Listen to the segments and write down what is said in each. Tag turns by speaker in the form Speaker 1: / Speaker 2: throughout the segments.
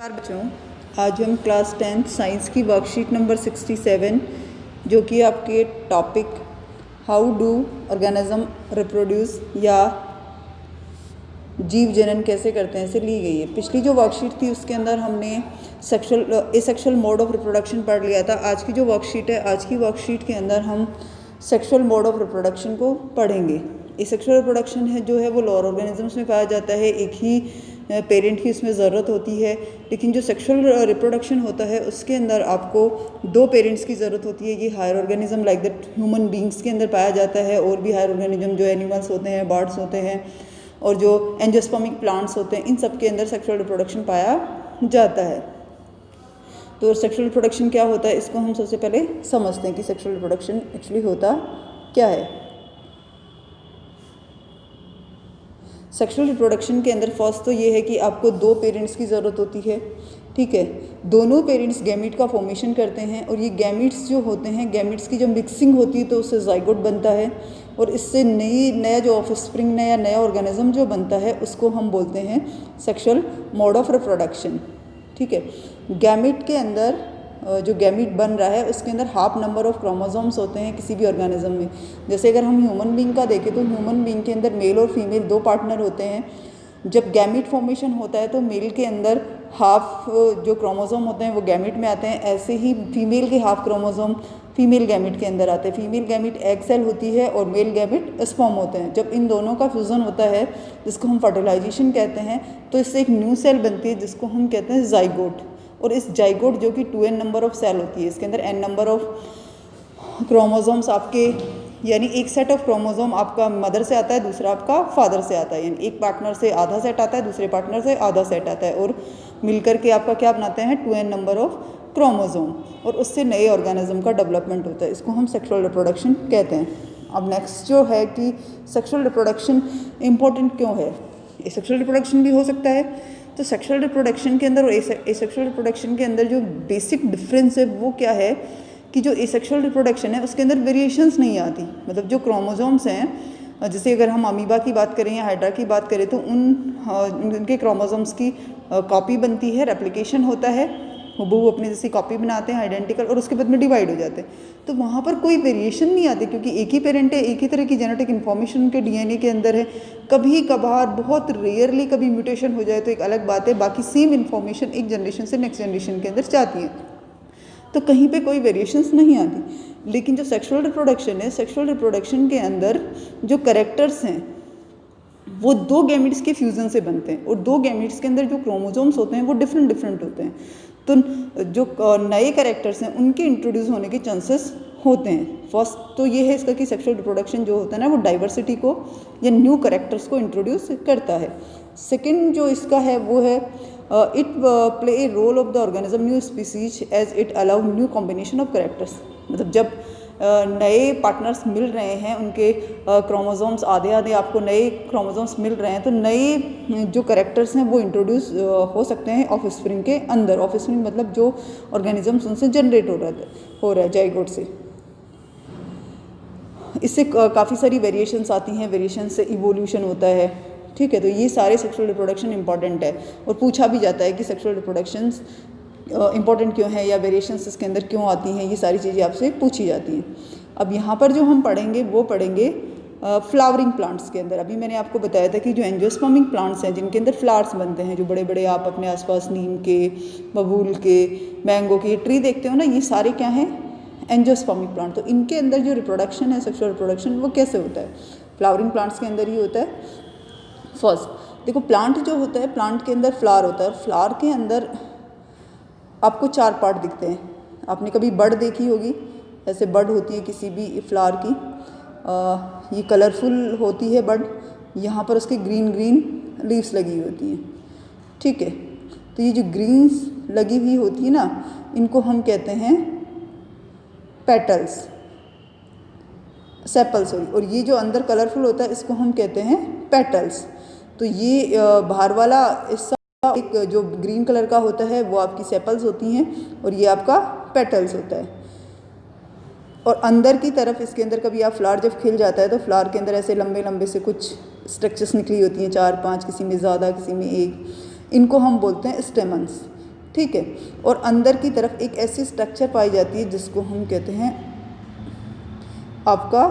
Speaker 1: नमस्कार बच्चों, आज हम क्लास 10th साइंस की वर्कशीट नंबर 67 जो कि आपके topic how do organism reproduce या जीव जनन कैसे करते हैं से ली गई है। पिछली जो वर्कशीट थी उसके अंदर हमने एसेक्सुअल मोड ऑफ रिप्रोडक्शन पढ़ लिया था। आज की जो वर्कशीट है, आज की वर्कशीट के अंदर हम सेक्सुअल मोड ऑफ रिप्रोडक्शन को पढ़ेंगे। एसेक्सुअल रिप्रोडक्शन है जो है वो लोअर ऑर्गेनिजम्स में पाया जाता है, एक ही पेरेंट की उसमें ज़रूरत होती है। लेकिन जो सेक्सुअल रिप्रोडक्शन होता है उसके अंदर आपको दो पेरेंट्स की ज़रूरत होती है। ये higher organism like that human beings के अंदर पाया जाता है, और भी हायर ऑर्गेनिज्म जो एनिमल्स होते हैं, बर्ड्स होते हैं और जो एंजियोस्पर्मिक प्लांट्स होते हैं, इन सब के अंदर सेक्सुअल रिप्रोडक्शन पाया जाता है। तो सेक्सुअल रिप्रोडक्शन क्या होता है, इसको हम सबसे पहले समझते हैं कि सेक्सुअल रिप्रोडक्शन एक्चुअली होता क्या है। सेक्सुअल रिप्रोडक्शन के अंदर फर्स्ट तो ये है कि आपको दो पेरेंट्स की ज़रूरत होती है, ठीक है। दोनों पेरेंट्स गैमीट का फॉर्मेशन करते हैं, और ये गैमीट्स जो होते हैं, गैमीट्स की जब मिक्सिंग होती है तो उससे जाइगोट बनता है, और इससे नया जो ऑफस्प्रिंग नया ऑर्गेनिज्म जो बनता है उसको हम बोलते हैं सेक्सुअल मोड ऑफ रिप्रोडक्शन, ठीक है। गैमीट के अंदर जो गैमीट बन रहा है उसके अंदर हाफ नंबर ऑफ क्रोमोसोम्स होते हैं किसी भी ऑर्गेनिज्म में। जैसे अगर हम ह्यूमन बीइंग का देखें तो ह्यूमन बीइंग के अंदर मेल और फीमेल दो पार्टनर होते हैं। जब गैमीट फॉर्मेशन होता है तो मेल के अंदर हाफ जो क्रोमोसोम होते हैं वो गैमीट में आते हैं, ऐसे ही फीमेल के हाफ क्रोमोसोम फीमेल गैमीट के अंदर आते हैं। फीमेल गैमीट एग सेल होती है और मेल गैमीट स्पर्म होते हैं। जब इन दोनों का फ्यूज़न होता है जिसको हम फर्टिलाइजेशन कहते हैं, तो इससे एक न्यू सेल बनती है जिसको हम कहते हैं जाइगोट। और इस जाइगोट जो कि 2n नंबर ऑफ सेल होती है, इसके अंदर n नंबर ऑफ क्रोमोसोम्स आपके, यानी एक सेट ऑफ क्रोमोसोम आपका मदर से आता है, दूसरा आपका फादर से आता है। यानी एक पार्टनर से आधा सेट आता है, दूसरे पार्टनर से आधा सेट आता है, और मिलकर के आपका क्या बनाते हैं 2n नंबर ऑफ क्रोमोसोम, और उससे नए ऑर्गेनिज्म का डेवलपमेंट होता है। इसको हम सेक्सुअल रिप्रोडक्शन कहते हैं। अब नेक्स्ट जो है कि सेक्सुअल रिप्रोडक्शन इम्पोर्टेंट क्यों है। एसेक्सुअल रिप्रोडक्शन भी हो सकता है। तो सेक्सुअल रिप्रोडक्शन के अंदर और एसेक्सुअल रिप्रोडक्शन के अंदर जो बेसिक डिफरेंस है वो क्या है कि जो एसेक्सुअल रिप्रोडक्शन है उसके अंदर वेरिएशंस नहीं आती। मतलब जो क्रोमोसोम्स हैं, जैसे अगर हम अमीबा की बात करें या हाइड्रा की बात करें तो उनके क्रोमोसोम्स की कॉपी बनती है, रेप्लिकेशन होता है, वो अपनी जैसी कॉपी बनाते हैं आइडेंटिकल, और उसके बाद में डिवाइड हो जाते हैं। तो वहाँ पर कोई वेरिएशन नहीं आती क्योंकि एक ही पेरेंट है, एक ही तरह की जेनेटिक इन्फॉर्मेशन उनके डीएनए के अंदर है। कभी कभार बहुत रेयरली कभी म्यूटेशन हो जाए तो एक अलग बात है, बाकी सेम इन्फॉर्मेशन एक जनरेशन से नेक्स्ट जनरेशन के अंदर जाती है, तो कहीं पे कोई वेरिएशंस नहीं आती। लेकिन जो सेक्सुअल रिप्रोडक्शन है, सेक्सुअल रिप्रोडक्शन के अंदर जो कैरेक्टर्स हैं वो दो गैमीट्स के फ्यूज़न से बनते हैं, और दो गैमीट्स के अंदर जो क्रोमोसोम्स होते हैं वो डिफरेंट होते हैं। तो जो नए कैरेक्टर्स हैं उनके इंट्रोड्यूस होने के चांसेस होते हैं। फर्स्ट तो ये है इसका कि सेक्सुअल रिप्रोडक्शन जो होता है ना वो डाइवर्सिटी को या न्यू कैरेक्टर्स को इंट्रोड्यूस करता है। सेकंड जो इसका है वो है it play a role of the organism new species as it allow new combination of characters. मतलब जब नए पार्टनर्स मिल रहे हैं, उनके क्रोमोसोम्स आधे आधे आपको नए क्रोमोसोम्स मिल रहे हैं, तो नए जो कैरेक्टर्स हैं वो इंट्रोड्यूस हो सकते हैं ऑफस्प्रिंग के अंदर। ऑफस्प्रिंग मतलब जो ऑर्गेनिजम्स उनसे जनरेट हो रहा है जाइगोट से। इससे काफ़ी सारी वेरिएशंस आती हैं, वेरिएशन से इवोल्यूशन होता है, ठीक है। तो ये सारे सेक्सुअल रिप्रोडक्शन इंपॉर्टेंट है, और पूछा भी जाता है कि सेक्सुअल रिप्रोडक्शंस इंपॉर्टेंट क्यों है या वेरिएशंस इसके अंदर क्यों आती हैं, ये सारी चीज़ें आपसे पूछी जाती हैं। अब यहाँ पर जो हम पढ़ेंगे वो पढ़ेंगे फ्लावरिंग प्लांट्स के अंदर। अभी मैंने आपको बताया था कि जो एंजियोस्पर्मिक प्लांट्स हैं जिनके अंदर फ्लावर्स बनते हैं, जो बड़े बड़े आप अपने आसपास नीम के, बबूल के, मैंगो के ट्री देखते हो ना, ये सारे क्या हैं एंजियोस्पर्मिक प्लांट। तो इनके अंदर जो रिप्रोडक्शन है, सेक्सुअल रिप्रोडक्शन, वो कैसे होता है, फ्लावरिंग प्लांट्स के अंदर ही होता है। फर्स्ट देखो, प्लांट जो होता है, प्लांट के अंदर फ्लावर होता है, और फ्लावर के अंदर आपको चार पार्ट दिखते हैं। आपने कभी बड देखी होगी, ऐसे बड होती है किसी भी फ्लावर की, ये कलरफुल होती है बड, यहाँ पर उसके ग्रीन लीव्स लगी होती हैं, ठीक है। तो ये जो ग्रीन्स लगी हुई होती है ना, इनको हम कहते हैं पेटल्स, सेपल्स सॉरी, और ये जो अंदर कलरफुल होता है इसको हम कहते हैं पेटल्स। तो ये बाहर वाला हिस्सा एक जो ग्रीन कलर का होता है वो आपकी सेपल्स होती हैं, और ये आपका पेटल्स होता है। और अंदर की तरफ इसके अंदर कभी आप फ्लावर जब खिल जाता है तो फ्लावर के अंदर ऐसे लंबे लंबे से कुछ स्ट्रक्चर्स निकली होती हैं, 4-5, किसी में ज़्यादा किसी में एक, इनको हम बोलते हैं स्टेमन्स। ठीक है। और अंदर की तरफ एक ऐसी स्ट्रक्चर पाई जाती है जिसको हम कहते हैं आपका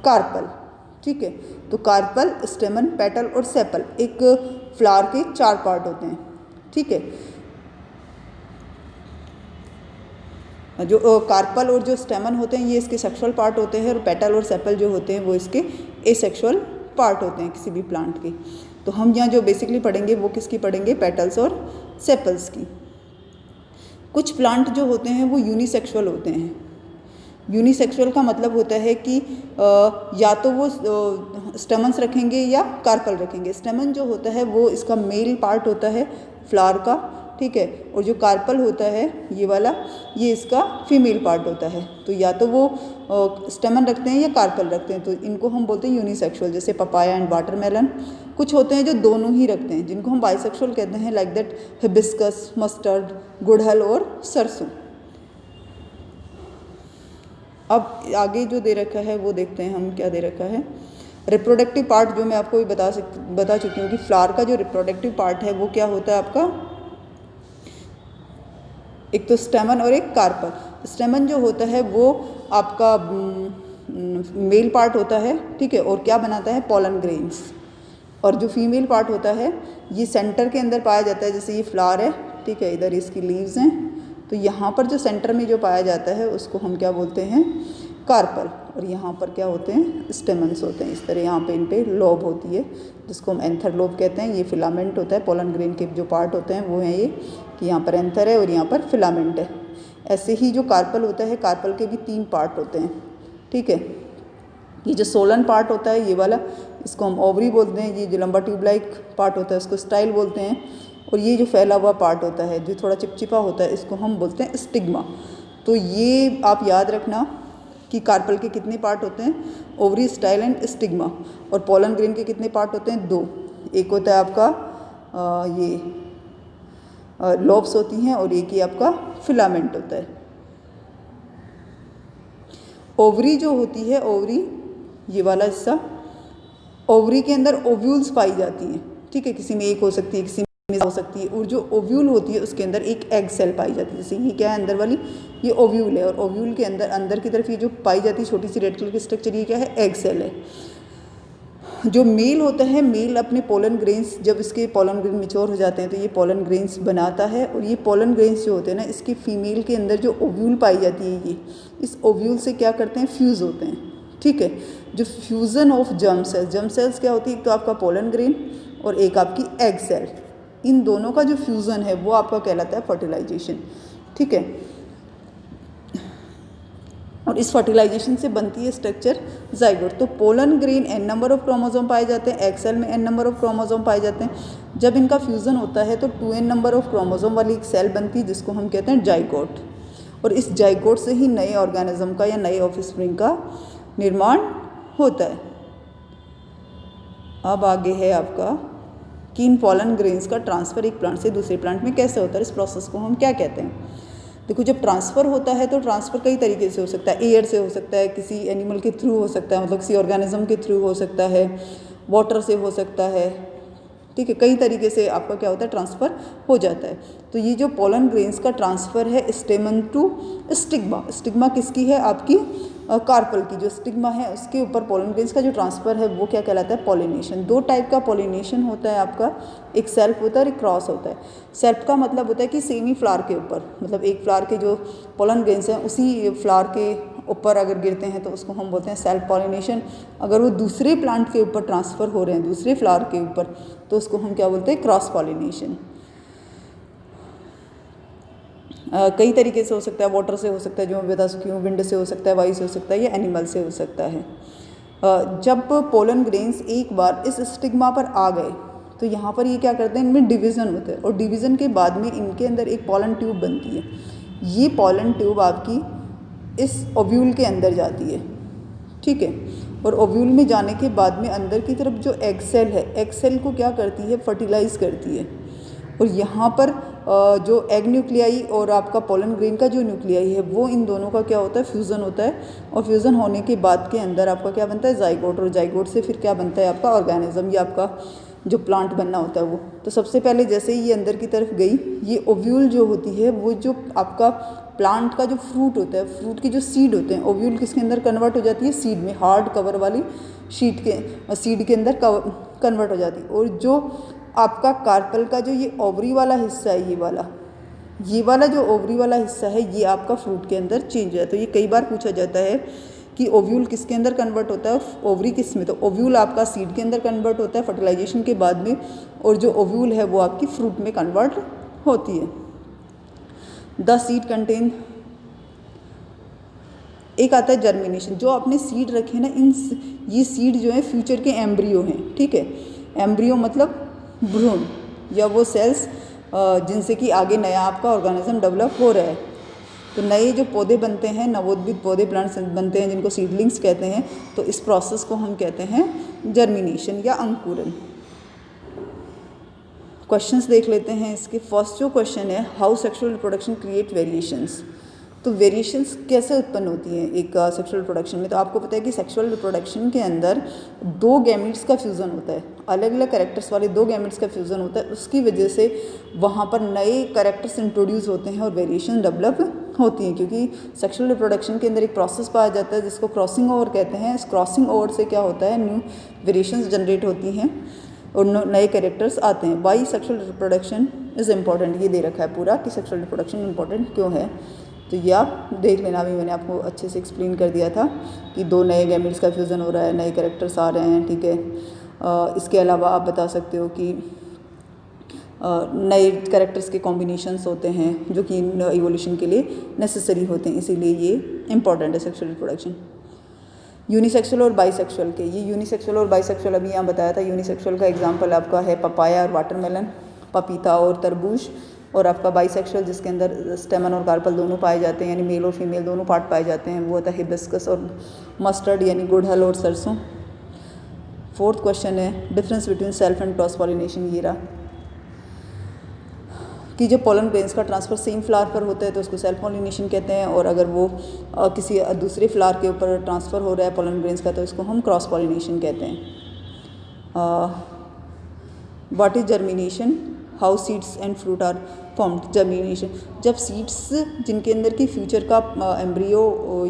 Speaker 1: कार्पल, ठीक है। तो कार्पल, स्टेमन, पेटल और सेपल, एक फ्लावर के 4 पार्ट होते हैं, ठीक है। जो कार्पल और जो स्टेमन होते हैं ये इसके सेक्सुअल पार्ट होते हैं, और पेटल और सेपल जो होते हैं वो इसके एसेक्सुअल पार्ट होते हैं किसी भी प्लांट के। तो हम यहाँ जो बेसिकली पढ़ेंगे वो किसकी पढ़ेंगे, पेटल्स और सेपल्स की। कुछ प्लांट जो होते हैं वो यूनिसेक्सुअल होते हैं। यूनिसेक्सुअल का मतलब होता है कि या तो वो स्टेमन्स रखेंगे या कार्पल रखेंगे। स्टेमन जो होता है वो इसका मेल पार्ट होता है फ्लावर का, ठीक है। और जो कार्पल होता है ये वाला, ये इसका फीमेल पार्ट होता है। तो या तो वो स्टेमन रखते हैं या कार्पल रखते हैं, तो इनको हम बोलते हैं यूनिसेक्सुअल, जैसे पपाया एंड वाटरमेलन। कुछ होते हैं जो दोनों ही रखते हैं, जिनको हम बाइसेक्सुअल कहते हैं, लाइक दैट हिबिस्कस, मस्टर्ड, गुड़हल और सरसों। अब आगे जो दे रखा है वो देखते हैं हम क्या दे रखा है। रिप्रोडक्टिव पार्ट जो मैं आपको भी बता चुकी हूँ कि फ्लावर का जो रिप्रोडक्टिव पार्ट है वो क्या होता है आपका, एक तो स्टेमन और एक कार्पल। स्टेमन जो होता है वो आपका मेल पार्ट होता है, ठीक है, और क्या बनाता है, पॉलन ग्रेन्स। और जो फीमेल पार्ट होता है ये सेंटर के अंदर पाया जाता है, जैसे ये फ्लावर है, ठीक है, इधर इसकी लीव्स हैं, तो यहाँ पर जो सेंटर में जो पाया जाता है उसको हम क्या बोलते हैं, कार्पल। और यहाँ पर क्या होते हैं, स्टेमन्स होते हैं। इस तरह यहाँ पे इन पे लोब होती है जिसको हम एंथर लोब कहते हैं। ये फिलामेंट होता है, पोलन ग्रेन के जो पार्ट होते हैं वो हैं ये, कि यहाँ पर एंथर है और यहाँ पर फिलामेंट है। ऐसे ही जो कार्पल होता है, कार्पल के भी 3 पार्ट होते हैं, ठीक है। ये जो सोलन पार्ट होता है ये वाला, इसको हम ओवरी बोलते हैं। ये जो लंबा ट्यूब लाइक पार्ट होता है उसको स्टाइल बोलते हैं। और ये जो फैला हुआ पार्ट होता है जो थोड़ा चिपचिपा होता है इसको हम बोलते हैं स्टिग्मा। तो ये आप याद रखना कि कार्पल के कितने पार्ट होते हैं, ओवरी, स्टाइल एंड स्टिग्मा। और पोलन ग्रेन के कितने पार्ट होते हैं, 2। एक होता है आपका ये लोब्स होती हैं, और एक ही आपका फिलामेंट होता है। ओवरी जो होती है, ओवरी ये वाला हिस्सा, ओवरी के अंदर ओव्यूल्स पाई जाती हैं, ठीक है। किसी में एक हो सकती है, किसी में हो सकती है। और जो ओव्यूल होती है उसके अंदर एक एग सेल पाई जाती है। जैसे ये क्या है अंदर वाली, ये ओव्यूल है, और ओव्यूल के अंदर की तरफ ये जो पाई जाती है छोटी सी रेड कलर की स्ट्रक्चर, ये क्या है, एग सेल है। जो मेल होता है, मेल अपने पोलन ग्रेन्स, जब इसके पोलन ग्रेन मैच्योर हो जाते हैं तो ये पोलन ग्रेन्स बनाता है। और ये पोलन ग्रेन्स जो होते हैं ना, इसकी फीमेल के अंदर जो ओव्यूल पाई जाती है, ये इस ओव्यूल से क्या करते हैं, फ्यूज़ होते हैं, ठीक है। जो फ्यूज़न ऑफ जर्म सेल्स क्या होती है, एक तो आपका पोलन ग्रेन और एक आपकी एग सेल, इन दोनों का जो फ्यूज़न है वो आपका कहलाता है फर्टिलाइजेशन, ठीक है। और इस फर्टिलाइजेशन से बनती है स्ट्रक्चर जाइगोट। तो pollen grain n number of chromosome पाए जाते हैं, एग सेल में n नंबर ऑफ क्रोमोसोम पाए जाते हैं। जब इनका फ्यूज़न होता है तो 2n नंबर ऑफ क्रोमोसोम वाली एक सेल बनती है जिसको हम कहते हैं जाइगोट। और इस जाइगोट से ही नए ऑर्गेनिज्म का या नए ऑफस्प्रिंग का निर्माण होता है। अब आगे है आपका कि इन पोलन ग्रेन्स का ट्रांसफ़र एक प्लांट से दूसरे प्लांट में कैसे होता है, इस प्रोसेस को हम क्या कहते हैं। देखो, जब ट्रांसफ़र होता है तो ट्रांसफ़र कई तरीके से हो सकता है। एयर से हो सकता है, किसी एनिमल के थ्रू हो सकता है, मतलब किसी ऑर्गेनिज्म के थ्रू हो सकता है, वाटर से हो सकता है, ठीक है। कई तरीके से आपका क्या होता है, ट्रांसफ़र हो जाता है। तो ये जो पोलन ग्रेन्स का ट्रांसफ़र है स्टेमन टू स्टिग्मा, स्टिग्मा किसकी है, आपकी कार्पल की। जो स्टिग्मा है उसके ऊपर पोलन ग्रेन्स का जो ट्रांसफ़र है वो क्या कहलाता है, पॉलिनेशन। 2 टाइप का पॉलिनेशन होता है आपका, एक सेल्फ होता है और एक क्रॉस होता है। सेल्फ का मतलब होता है कि सेम ही फ्लावर के ऊपर, मतलब एक फ्लावर के जो पोलन ग्रेन्स हैं उसी फ्लावर के ऊपर अगर गिरते हैं तो उसको हम बोलते हैं सेल्फ पॉलिनेशन। अगर वो दूसरे प्लांट के ऊपर ट्रांसफ़र हो रहे हैं, दूसरे फ्लावर के ऊपर, तो उसको हम क्या बोलते हैं, क्रॉस पॉलिनेशन। कई तरीके से हो सकता है, वाटर से हो सकता है जो मैं बता चुकी हूँ, विंड से हो सकता है, वायु से हो सकता है, या एनिमल से हो सकता है। जब पोलन ग्रेन्स एक बार इस स्टिग्मा पर आ गए तो यहाँ पर ये क्या करते हैं, इनमें डिवीज़न होता है, और डिवीज़न के बाद में इनके अंदर एक पोलन ट्यूब बनती है। ये पोलन ट्यूब आपकी इस ओव्यूल के अंदर जाती है, ठीक है। और ओव्यूल में जाने के बाद में अंदर की तरफ जो एग सेल है, एग सेल को क्या करती है, फर्टिलाइज़ करती है। और यहाँ पर जो एग न्यूक्लियाई और आपका पोलन ग्रेन का जो न्यूक्लियाई है वो इन दोनों का क्या होता है, फ्यूज़न होता है। और फ्यूज़न होने के बाद के अंदर आपका क्या बनता है, जाइगोट। और जाइगोट से फिर क्या बनता है आपका ऑर्गेनिज्म, या आपका जो प्लांट बनना होता है वो। तो सबसे पहले जैसे ही ये अंदर की तरफ गई, ये ओव्यूल जो होती है वो जो आपका प्लांट का जो फ्रूट होता है, फ्रूट की जो सीड होते हैं, ओव्यूल किसके अंदर कन्वर्ट हो जाती है, सीड में, हार्ड कवर वाली शीट के सीड के अंदर कन्वर्ट हो जाती है। और जो आपका कार्पल का जो ये ओवरी वाला हिस्सा है, ये वाला जो ओवरी वाला हिस्सा है, ये आपका फ्रूट के अंदर चेंज है। तो ये कई बार पूछा जाता है कि ओव्यूल किसके अंदर कन्वर्ट होता है, ओवरी किस में। तो ओव्यूल आपका सीड के अंदर कन्वर्ट होता है फर्टिलाइजेशन के बाद में, और जो ओव्यूल है वो आपकी फ्रूट में कन्वर्ट होती है। द सीड कंटेन, एक आता है जर्मिनेशन। जो आपने सीड रखे ना, ये सीड जो है फ्यूचर के एम्ब्रियो हैं, ठीक है। एम्ब्रियो मतलब भ्रूण या वो सेल्स जिनसे कि आगे नया आपका ऑर्गेनिज्म डेवलप हो रहा है। तो नए जो पौधे बनते हैं, नवोदित पौधे, प्लांट्स बनते हैं जिनको सीडलिंग्स कहते हैं। तो इस प्रोसेस को हम कहते हैं जर्मिनेशन या अंकुरन। क्वेश्चंस देख लेते हैं इसके। फर्स्ट जो क्वेश्चन है, how sexual reproduction create variations. तो वेरिएशंस कैसे उत्पन्न होती हैं एक सेक्सुअल रिप्रोडक्शन में। तो आपको पता है कि सेक्सुअल रिप्रोडक्शन के अंदर दो गैमेट्स का फ्यूज़न होता है, अलग अलग कैरेक्टर्स वाले दो गैमेट्स का फ्यूज़न होता है। उसकी वजह से वहाँ पर नए कैरेक्टर्स इंट्रोड्यूस होते हैं और वेरिएशन डेवलप होती हैं, क्योंकि सेक्सुअल रिप्रोडक्शन के अंदर एक प्रोसेस पाया जाता है जिसको क्रॉसिंग ओवर कहते हैं। इस क्रॉसिंग ओवर से क्या होता है, न्यू वेरिएशंस जनरेट होती हैं और नए कैरेक्टर्स आते हैं। Why sexual reproduction is important, ये दे रखा है पूरा कि सेक्सुअल रिप्रोडक्शन इंपॉर्टेंट क्यों है। तो ये आप देख लेना, अभी मैंने आपको अच्छे से एक्सप्लेन कर दिया था कि दो नए गैमेट्स का फ्यूज़न हो रहा है, नए कैरेक्टर्स आ रहे हैं, ठीक है। इसके अलावा आप बता सकते हो कि नए कैरेक्टर्स के कॉम्बिनेशंस होते हैं जो कि इवोल्यूशन के लिए नेसेसरी होते हैं, इसीलिए ये इंपॉर्टेंट है सेक्सुअल रिप्रोडक्शन। यूनिसेक्सुअल और बाईसेक्सुअल के, ये यूनिसेक्सुअल और बाईसेक्सुअल अभी यहाँ बताया था। यूनिसेक्सुअल का एग्जांपल आपका है पपाया और वाटरमेलन, पपीता और तरबूज। और आपका बाईसेक्सुअल जिसके अंदर स्टेमन और कार्पल दोनों पाए जाते हैं, यानी मेल और फीमेल दोनों पार्ट पाए जाते हैं, वो होता है हिबिस्कस और मस्टर्ड यानी गुड़हल और सरसों। फोर्थ क्वेश्चन है difference between self and cross pollination. ये रहा कि जब पोलन ग्रेन्स का ट्रांसफ़र सेम फ्लावर पर होता है तो उसको सेल्फ पॉलिनेशन कहते हैं, और अगर वो किसी दूसरे फ्लावर के ऊपर ट्रांसफ़र हो रहा है पोलन ग्रेन्स का तो इसको हम क्रॉस पॉलिनेशन कहते हैं। What is germination, how seeds and fruit are formed. Germination, जब सीड्स जिनके अंदर की फ्यूचर का एम्ब्रियो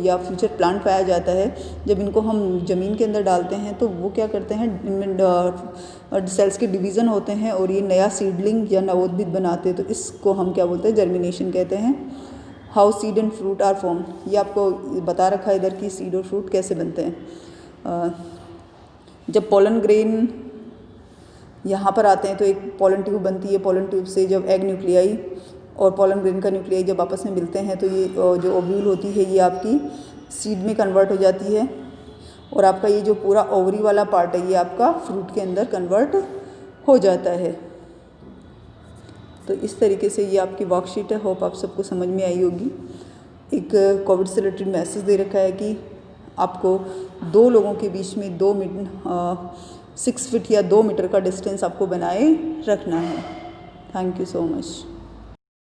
Speaker 1: या फ्यूचर प्लांट पाया जाता है, जब इनको हम ज़मीन के अंदर डालते हैं तो वो क्या करते हैं, इनमें सेल्स के डिवीज़न होते हैं और ये नया सीडलिंग या नवोद्भिद बनाते हैं। तो इसको हम क्या बोलते हैं, जर्मिनेशन कहते हैं। How seed and fruit are form, ये आपको बता रखा है इधर की सीड और फ्रूट कैसे बनते हैं। जब पोलन ग्रेन यहाँ पर आते हैं तो एक पोलन ट्यूब बनती है, पोलन ट्यूब से जब एग न्यूक्लियाई और पोलन ग्रेन का न्यूक्लियाई जब आपस में मिलते हैं तो ये जो ओव्यूल होती है ये आपकी सीड में कन्वर्ट हो जाती है, और आपका ये जो पूरा ओवरी वाला पार्ट है ये आपका फ्रूट के अंदर कन्वर्ट हो जाता है। तो इस तरीके से ये आपकी वर्कशीट है, होप आप सबको समझ में आई होगी। एक कोविड से रिलेटेड मैसेज दे रखा है कि आपको दो लोगों के बीच में 6 फीट या 2 मीटर का डिस्टेंस आपको बनाए रखना है। Thank you so much.